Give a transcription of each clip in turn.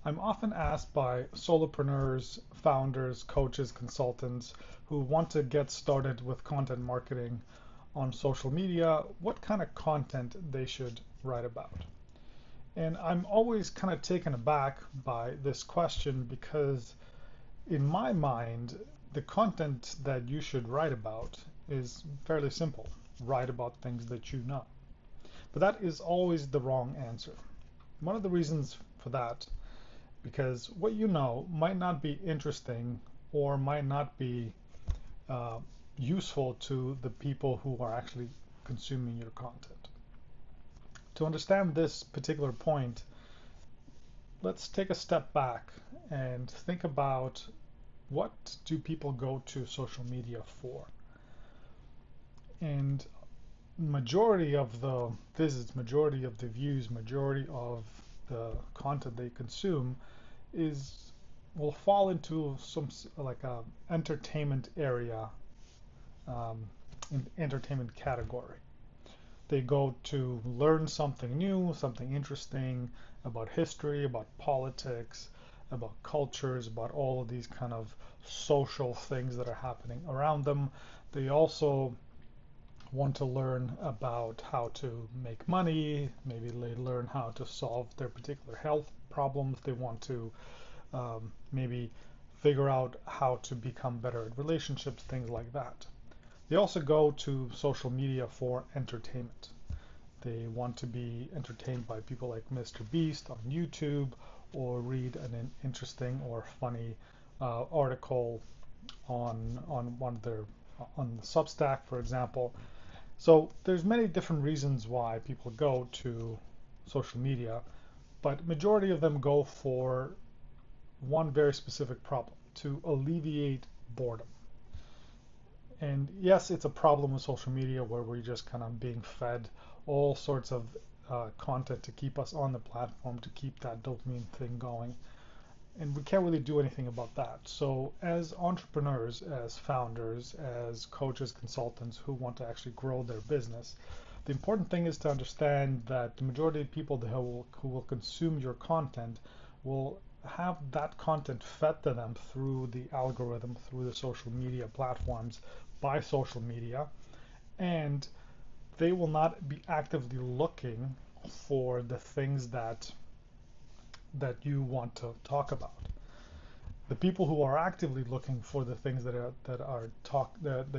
I'm often asked by solopreneurs, founders, coaches, consultants who want to get started with content marketing on social media, what kind of content they should write about. And I'm always kind of taken aback by this question because in my mind, the content that you should write about is fairly simple. Write about things that you know. But that is always the wrong answer. One of the reasons for that, because what you know might not be interesting or might not be uh, useful to the people who are actually consuming your content. To understand this particular point, let's take a step back and think about what do people go to social media for? And majority of the visits, majority of the views, majority of the content they consume is will fall into some like a entertainment area, um, in entertainment category. They go to learn something new, something interesting about history, about politics, about cultures, about all of these kind of social things that are happening around them. They also want to learn about how to make money. Maybe they learn how to solve their particular health problems. They want to maybe figure out how to become better at relationships, things like that. They also go to social media for entertainment. They want to be entertained by people like Mr. Beast on YouTube or read an interesting or funny article on one of their on the Substack, for example. So there's many different reasons why people go to social media, but majority of them go for one very specific problem, to alleviate boredom. And yes, it's a problem with social media where we're just kind of being fed all sorts of content to keep us on the platform, to keep that dopamine thing going. And we can't really do anything about that. So, as entrepreneurs, as founders, as coaches, consultants who want to actually grow their business, the important thing is to understand that the majority of people who will consume your content will have that content fed to them through the algorithm, through the social media platforms, by social media, and they will not be actively looking for the things that you want to talk about. The people who are actively looking for the things that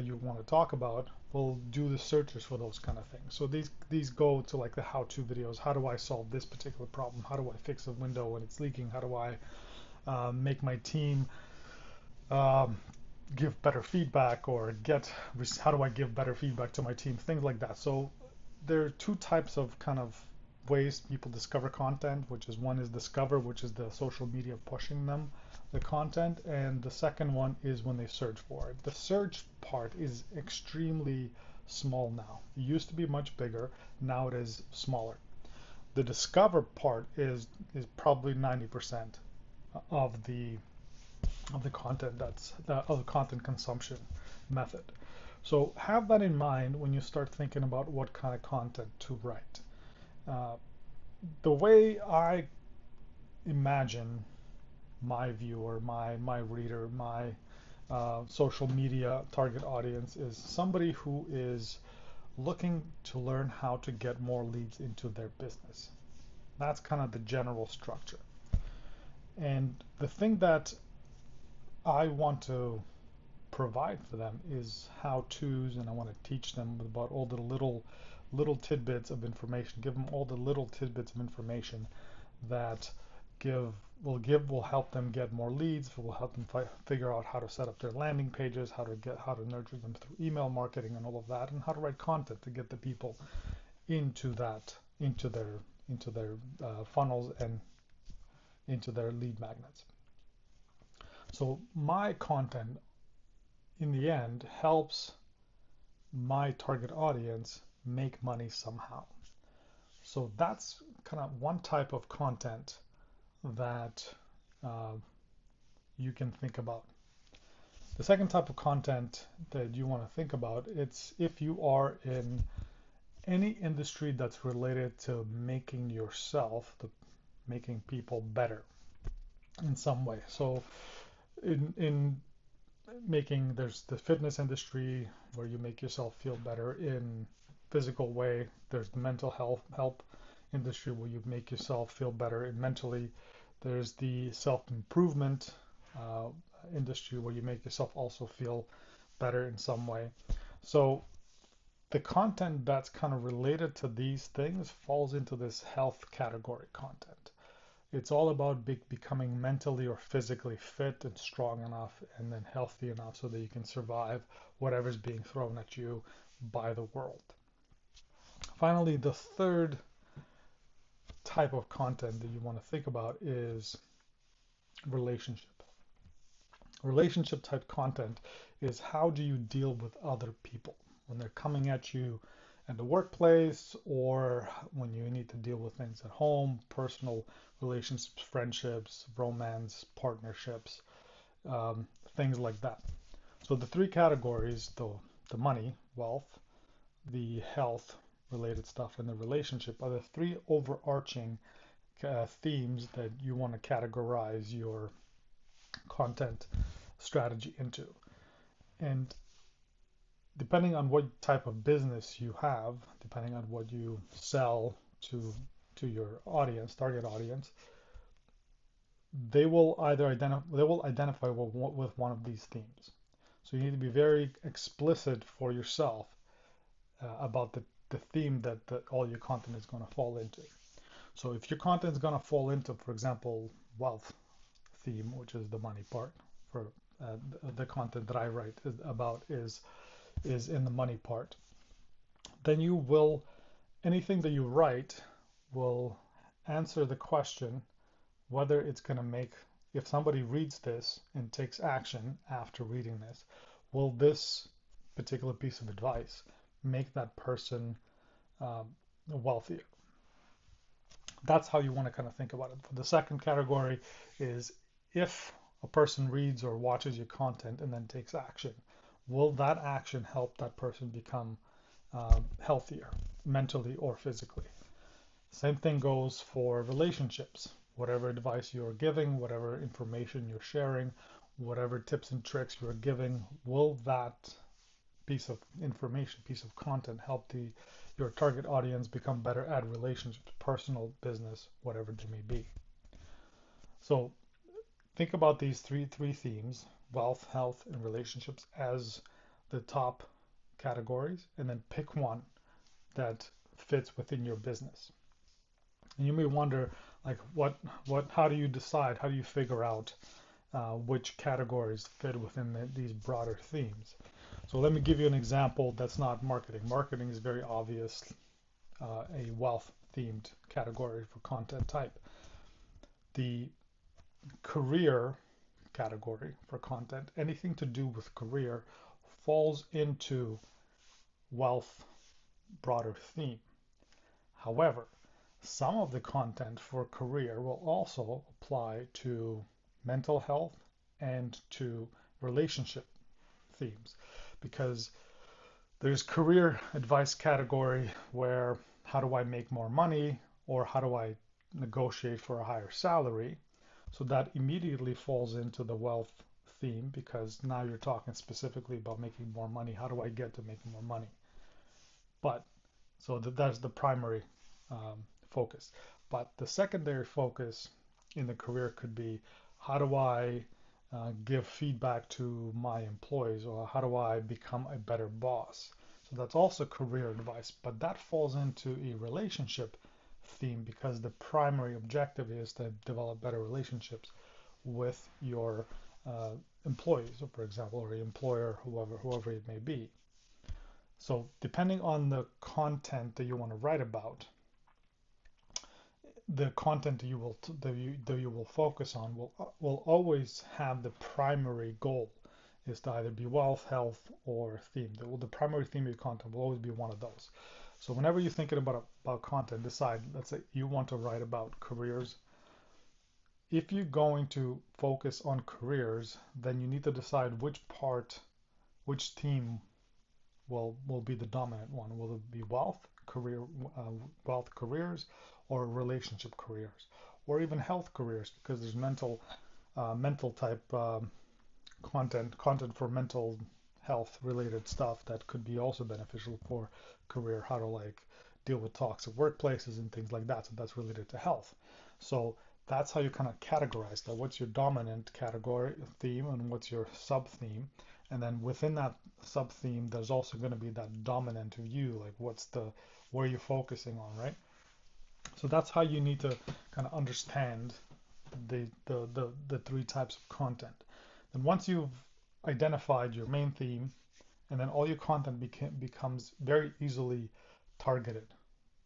you want to talk about will do the searches for those kind of things. So these go to like the how-to videos. How do I solve this particular problem? How do I fix a window when it's leaking? How do I make my team um, give better feedback, or get how do I give better feedback to my team? Things like that. So there are two types of kind of ways people discover content, which is one is discover, which is the social media pushing them the content, and the second one is when they search for it. The search part is extremely small now. It used to be much bigger, now it is smaller. The discover part is probably 90% of the content of the content consumption method. So have that in mind when you start thinking about what kind of content to write. Uh, the way I imagine my viewer, my reader, my social media target audience is somebody who is looking to learn how to get more leads into their business. That's kind of the general structure. And the thing that I want to provide for them is how-tos, and I want to teach them about all the little tidbits of information, give them all the little tidbits of information that give will help them get more leads, will help them figure out how to set up their landing pages, how to nurture them through email marketing and all of that, and how to write content to get the people into that into their funnels and into their lead magnets. So my content in the end helps my target audience make money somehow. So that's kind of one type of content that uh, you can think about. The second type of content that you want to think about, it's if you are in any industry that's related to making yourself, making people better. in some way. So in making, there's the fitness industry where you make yourself feel better in physical way. There's the mental health help industry where you make yourself feel better in mentally. There's the self-improvement uh, industry where you make yourself also feel better in some way. So the content that's kind of related to these things falls into this health category content. It's all about becoming mentally or physically fit and strong enough and then healthy enough so that you can survive whatever's being thrown at you by the world. Finally, the third type of content that you want to think about is relationship. Relationship type content is how do you deal with other people when they're coming at you in the workplace or when you need to deal with things at home, personal relationships, friendships, romance, partnerships, things like that. So the three categories, the money, wealth, the health related stuff, and the relationship are the three overarching themes that you want to categorize your content strategy into. And depending on what type of business you have, depending on what you sell to your audience, target audience, they will identify with one of these themes. So you need to be very explicit for yourself about the theme that all your content is going to fall into. So if your content is going to fall into, for example, wealth theme, which is the money part, for the content that I write about is in the money part, then you will, anything that you write will answer the question whether it's going to make, if somebody reads this and takes action after reading this, will this particular piece of advice make that person um, wealthier? That's how you want to kind of think about it. For the second category is if a person reads or watches your content and then takes action, will that action help that person become healthier mentally or physically? Same thing goes for relationships. Whatever advice you're giving, whatever information you're sharing, whatever tips and tricks you're giving, will that piece of information, piece of content help your target audience become better at relationships, personal, business, whatever they may be? So think about these three themes, wealth, health, and relationships, as the top categories, and then pick one that fits within your business. And you may wonder, like, how do you decide? How do you figure out which categories fit within these broader themes? So let me give you an example that's not marketing. Marketing is very obvious, a wealth themed category for content type. The career category for content, anything to do with career, falls into wealth broader theme. However, some of the content for career will also apply to mental health and to relationship themes, because there's career advice category where how do I make more money or how do I negotiate for a higher salary? So that immediately falls into the wealth theme because now you're talking specifically about making more money. How do I get to making more money? But so that's the primary focus. But the secondary focus in the career could be how do I give feedback to my employees, or how do I become a better boss? So that's also career advice, but that falls into a relationship theme because the primary objective is to develop better relationships with your employees, for example, or your employer, whoever it may be. So depending on the content that you want to write about, the content that you will focus on will always have the primary goal is to either be wealth, health, or theme. The primary theme of your content will always be one of those. So whenever you're thinking about content, decide, let's say you want to write about careers. If you're going to focus on careers, then you need to decide which theme will be the dominant one. Will it be wealth careers, or relationship careers, or even health careers? Because there's mental mental type content for mental health related stuff that could be also beneficial for career, how to like deal with toxic workplaces and things like that. So that's related to health. So that's how you kind of categorize that. What's your dominant category theme and what's your sub theme? And then within that sub theme, there's also going to be that dominant view, like where you're focusing on, right? So that's how you need to kind of understand the three types of content. And once you've identified your main theme, and then all your content becomes very easily targeted,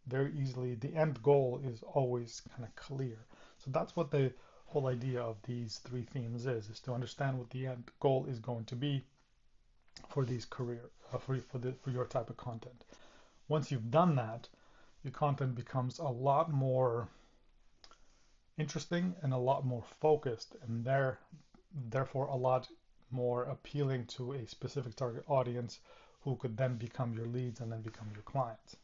very easily. The end goal is always kind of clear. So that's what the whole idea of these three themes is to understand what the end goal is going to be for these career for your type of content. Once you've done that, your content becomes a lot more interesting and a lot more focused, and therefore a lot more appealing to a specific target audience who could then become your leads and then become your clients.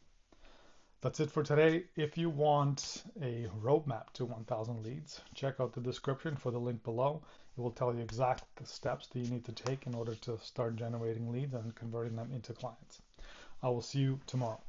That's it for today. If you want a roadmap to 1,000 leads, check out the description for the link below. It will tell you exact the steps that you need to take in order to start generating leads and converting them into clients. I will see you tomorrow.